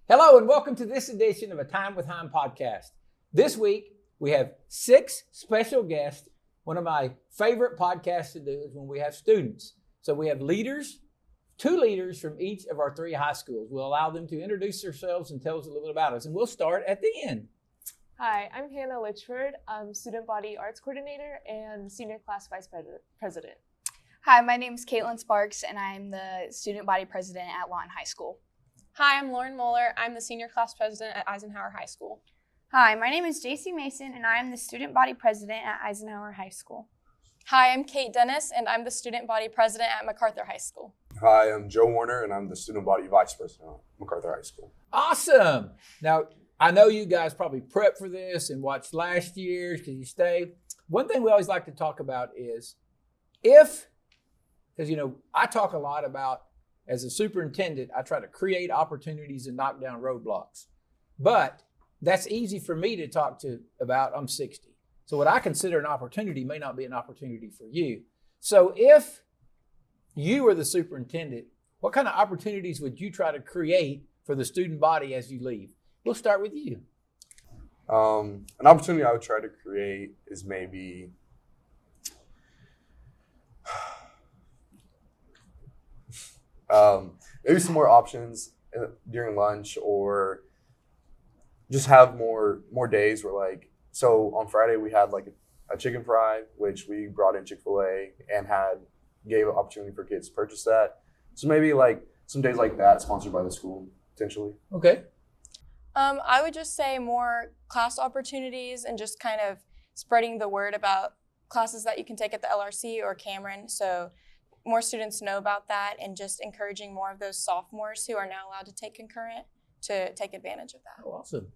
Hello and welcome to this edition of a Time with Hime podcast. This week we have 6 special guests. One of my favorite podcasts to do is when we have students. So we have leaders, 2 leaders from each of our 3 high schools. We'll allow them to introduce themselves and tell us a little bit about us. And we'll start at the end. Hi, I'm Hannah Litchford. I'm Student Body Arts Coordinator and Senior Class Vice President. Hi, my name is Caitlin Sparks, and I'm the Student Body President at Lawton High School. Hi, I'm Lauren Moeller. I'm the Senior Class President at Eisenhower High School. Hi, my name is JC Mason, and I am the Student Body President at Eisenhower High School. Hi, I'm Kate Dennis, and I'm the Student Body President at MacArthur High School. Hi, I'm Joe Warner, and I'm the Student Body Vice President at MacArthur High School. Awesome. Now, I know you guys probably prepped for this and watched last year's because you stay. One thing we always like to talk about is because, I talk a lot about, as a superintendent, I try to create opportunities and knock down roadblocks. But that's easy for me to talk about. I'm 60. So what I consider an opportunity may not be an opportunity for you. So if you were the superintendent, what kind of opportunities would you try to create for the student body as you leave? We'll start with you. An opportunity I would try to create is maybe maybe some more options during lunch, or just have more days where so on Friday we had a chicken fry, which we brought in Chick-fil-A and gave an opportunity for kids to purchase that. So maybe some days like that sponsored by the school potentially. Okay. I would just say more class opportunities and just kind of spreading the word about classes that you can take at the LRC or Cameron, so more students know about that, and just encouraging more of those sophomores who are now allowed to take concurrent to take advantage of that. Oh, awesome.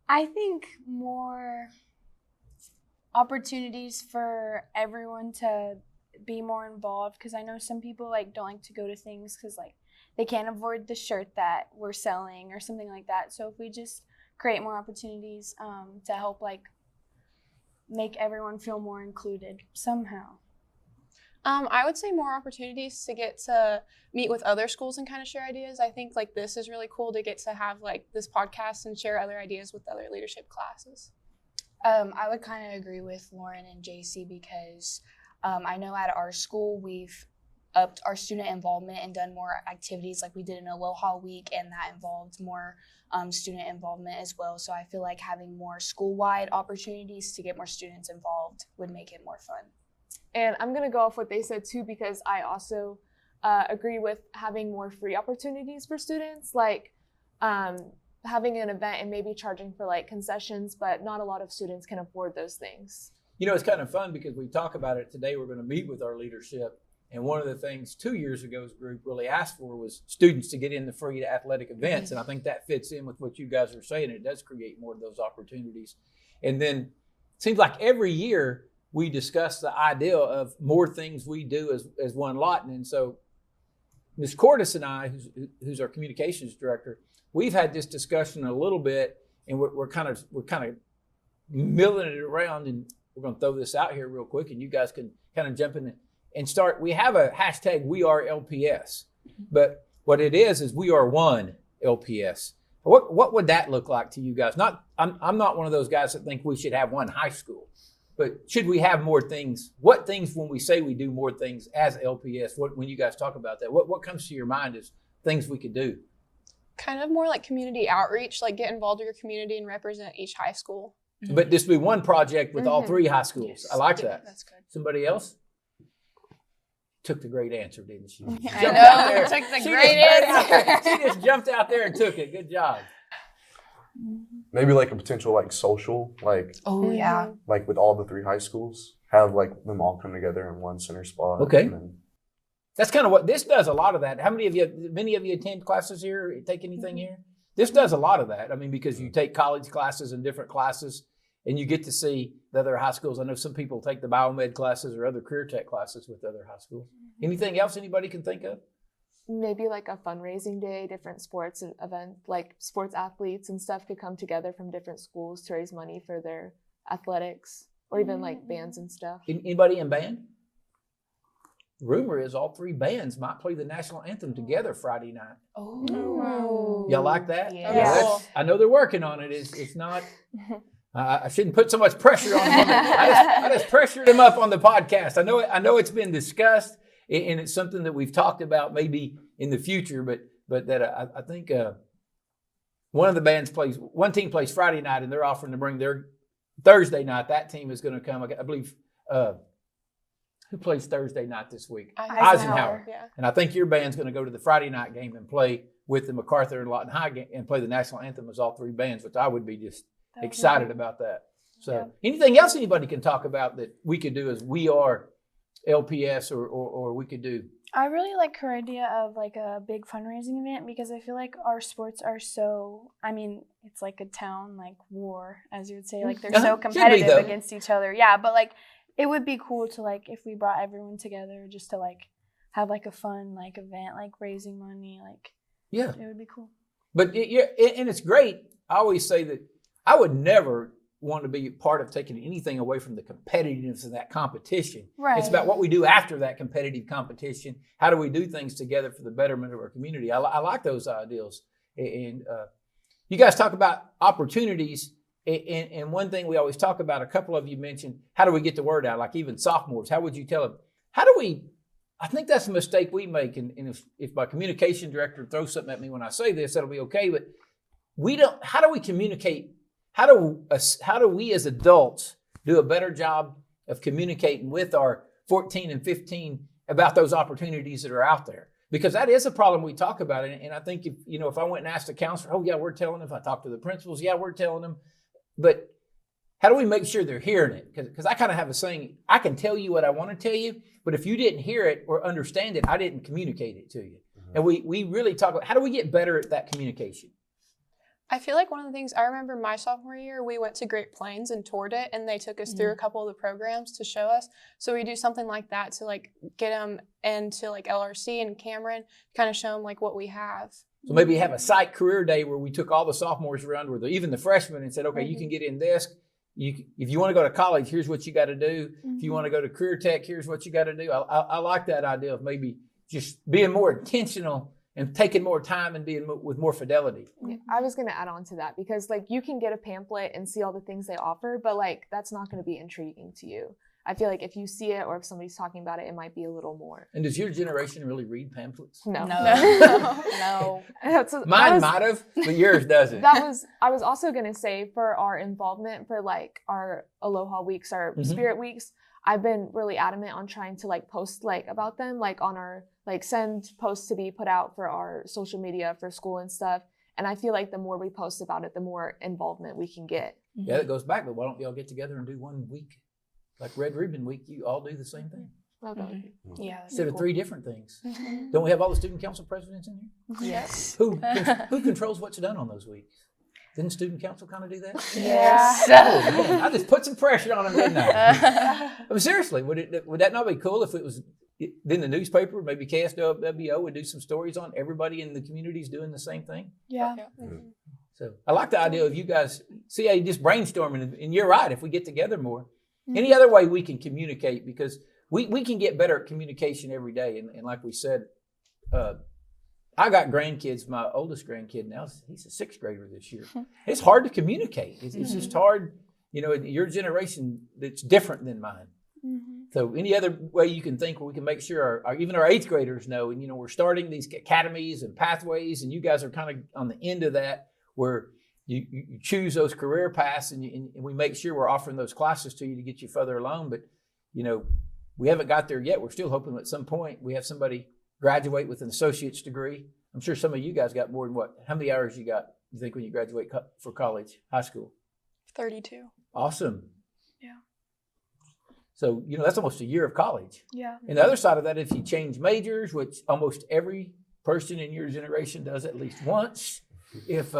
I think more opportunities for everyone to be more involved, because I know some people don't like to go to things because they can't afford the shirt that we're selling or something like that. So if we just create more opportunities to help make everyone feel more included somehow. I would say more opportunities to get to meet with other schools and kind of share ideas. I think this is really cool to get to have this podcast and share other ideas with other leadership classes. I would kind of agree with Lauren and JC, because I know at our school we've upped our student involvement and done more activities, like we did an Aloha Week, and that involved more student involvement as well. So I feel like having more school-wide opportunities to get more students involved would make it more fun. And I'm going to go off what they said too, because I also agree with having more free opportunities for students, having an event and maybe charging for concessions, but not a lot of students can afford those things. It's kind of fun because we talk about it today. We're going to meet with our leadership. And one of the things 2 years ago's group really asked for was students to get in the free athletic events. And I think that fits in with what you guys are saying. It does create more of those opportunities. And then it seems like every year we discuss the idea of more things we do as one Lawton. And so Ms. Cordes and I, who's our communications director, we've had this discussion a little bit, and we're kind of milling it around. And we're going to throw this out here real quick, and you guys can kind of jump in and start. We have a hashtag We Are LPS, but what it is We Are One LPS. What would that look like to you guys? I'm not one of those guys that think we should have one high school, but should we have more things? What things, when we say we do more things as LPS, when you guys talk about that, what comes to your mind as things we could do? Kind of more community outreach, get involved with your community and represent each high school. But this would be one project with all 3 high schools. Yes. I like that. That's good. Somebody else? Took the great answer, didn't she? I know, took the great answer. She just jumped out there and took it. Good job. Maybe a potential social, oh yeah, with all the 3 high schools, have them all come together in one center spot. Okay. That's kind of what this does. A lot of that. Many of you attend classes here, take anything here? This does a lot of that. Because you take college classes and different classes, and you get to see the other high schools. I know some people take the biomed classes or other career tech classes with other high schools. Anything else anybody can think of? Maybe a fundraising day, different sports and event, sports athletes and stuff could come together from different schools to raise money for their athletics, or even bands and stuff. Anybody in band? rumor is all three bands might play the national anthem together Friday night. Oh, wow. Y'all like that? Yeah. That's- I know they're working on it. It's not. I shouldn't put so much pressure on them. I just pressured them up on the podcast. I know it's been discussed, and it's something that we've talked about maybe in the future. But that I think one team plays Friday night, and they're offering to bring their Thursday night. That team is going to come. I believe who plays Thursday night this week? Eisenhower. Yeah. And I think your band's going to go to the Friday night game and play with the MacArthur and Lawton High game and play the national anthem as all three bands, which I would be just excited about that. So anything else anybody can talk about that we could do as we are LPS or we could do? I really like her idea of like a big fundraising event because I feel like our sports are so, I mean, it's like a town like war, as you would say, like they're so Should be, competitive though. against each other. Yeah, but like it would be cool to like if we brought everyone together just to like have like a fun like event, like raising money, like Yeah. it would be cool. But and it's great. I always say that I would never want to be part of taking anything away from the competitiveness of that competition. Right. It's about what we do after that competitive competition. How do we do things together for the betterment of our community? I like those ideals. And you guys talk about opportunities. And one thing we always talk about, a couple of you mentioned, how do we get the word out? Like even sophomores, how would you tell them? I think that's a mistake we make. And if my communication director throws something at me when I say this, that'll be okay. But how do we communicate? How do we as adults do a better job of communicating with our 14 and 15 about those opportunities that are out there? Because that is a problem we talk about. And I think if I went and asked a counselor, oh yeah, we're telling them. If I talk to the principals, yeah, we're telling them. But how do we make sure they're hearing it? Because I kind of have a saying, I can tell you what I want to tell you, but if you didn't hear it or understand it, I didn't communicate it to you. Mm-hmm. And we really talk about how do we get better at that communication? I feel like one of the things I remember my sophomore year, we went to Great Plains and toured it, and they took us through a couple of the programs to show us. So we do something like that to like get them into like LRC and Cameron, kind of show them like what we have. So maybe have a site career day where we took all the sophomores around, even the freshmen, and said, okay, you can get in this. If you want to go to college, here's what you got to do. If you want to go to career tech, here's what you got to do. I like that idea of maybe just being more intentional and taking more time and being with more fidelity. I was going to add on to that because like you can get a pamphlet and see all the things they offer, but like that's not going to be intriguing to you. I feel like if you see it or if somebody's talking about it, it might be a little more. And does your generation really read pamphlets? No. No. Mine might have, but yours doesn't. I was also going to say for our involvement for like our Aloha weeks, our spirit weeks, I've been really adamant on trying to like post like about them, like on our, like send posts to be put out for our social media for school and stuff. And I feel like the more we post about it, the more involvement we can get. Yeah, that goes back, but why don't y'all get together and do 1 week? Like Red Ribbon Week, you all do the same thing. Okay. Yeah. Instead of 3 different things. Don't we have all the student council presidents in here? Yes. Who controls what's done on those weeks? Didn't student council kind of do that? Yes. Oh, man, I just put some pressure on them, didn't I? I mean, seriously, would that not be cool if it was in the newspaper? Maybe KSWO would do some stories on everybody in the communities doing the same thing. Yeah. So I like the idea of you guys, see how you just brainstorming, and you're right, if we get together more. Any other way we can communicate, because we can get better at communication every day. And like we said, I got grandkids. My oldest grandkid now, he's a 6th grader this year. It's hard to communicate. It's just hard. Your generation, it's different than mine. So any other way you can think where we can make sure even our 8th graders know, and we're starting these academies and pathways, and you guys are kind of on the end of that where you choose those career paths, and we make sure we're offering those classes to you to get you further along. But, we haven't got there yet. We're still hoping at some point we have somebody graduate with an associate's degree. I'm sure some of you guys got more than how many hours you got, you think, when you graduate for college, high school? 32. Awesome. Yeah. So, that's almost a year of college. Yeah. And the other side of that, if you change majors, which almost every person in your generation does at least once, if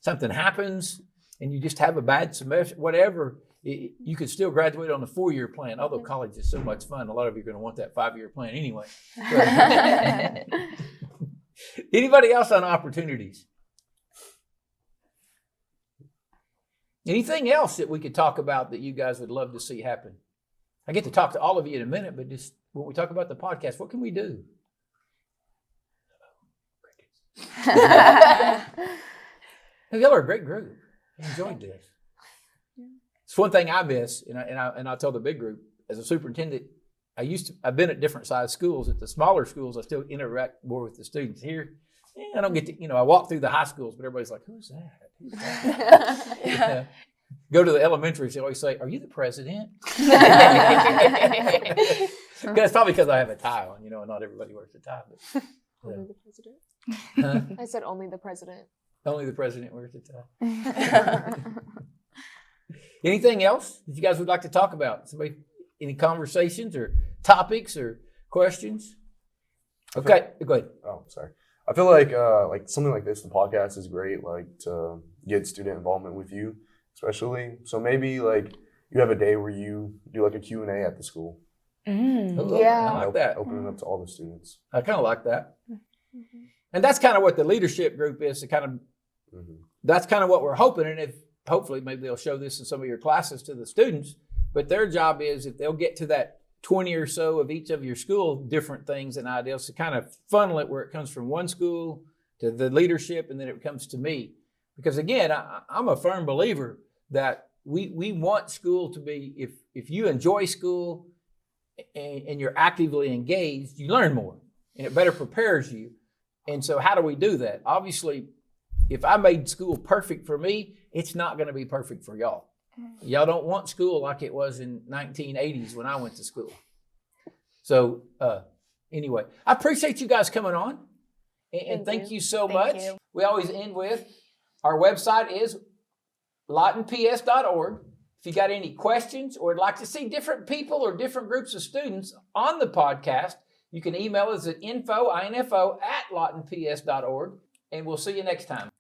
something happens and you just have a bad semester, whatever, you could still graduate on a 4-year plan, although college is so much fun. A lot of you are going to want that 5-year plan anyway. Anybody else on opportunities? Anything else that we could talk about that you guys would love to see happen? I get to talk to all of you in a minute, but just when we talk about the podcast, what can we do? Y'all are a great group. I enjoyed this. It's one thing I miss, and I'll tell the big group, as a superintendent, I've been at different size schools. At the smaller schools, I still interact more with the students. Here, I don't get to, I walk through the high schools, but everybody's like, who's that? Who's that? Yeah. Go to the elementaries, they always say, are you the president? It's probably because I have a tie on, and not everybody wears a tie. But, Only the president. Huh? I said only the president. Only the president wears a tie. Anything else that you guys would like to talk about? Any conversations or topics or questions? Okay, go ahead. Oh, sorry. I feel like something like this, the podcast is great, like to get student involvement with you, especially. So maybe you have a day where you do a Q&A at the school. Oh, Yeah. I like that. Open it up to all the students. I kind of like that. And that's kind of what the leadership group is. That's kind of what we're hoping. And if hopefully maybe they'll show this in some of your classes to the students. But their job is, if they'll get to that 20 or so of each of your school, different things and ideas, to kind of funnel it where it comes from one school to the leadership and then it comes to me. Because again, I'm a firm believer that we want school to be, if you enjoy school and you're actively engaged, you learn more and it better prepares you. And so how do we do that? Obviously, if I made school perfect for me, it's not going to be perfect for y'all. Y'all don't want school like it was in 1980s when I went to school. So anyway, I appreciate you guys coming on. And thank you so much. you. We always end with, our website is lawtonps.org. If you got any questions or would like to see different people or different groups of students on the podcast, you can email us at info@lawtonps.org. And we'll see you next time.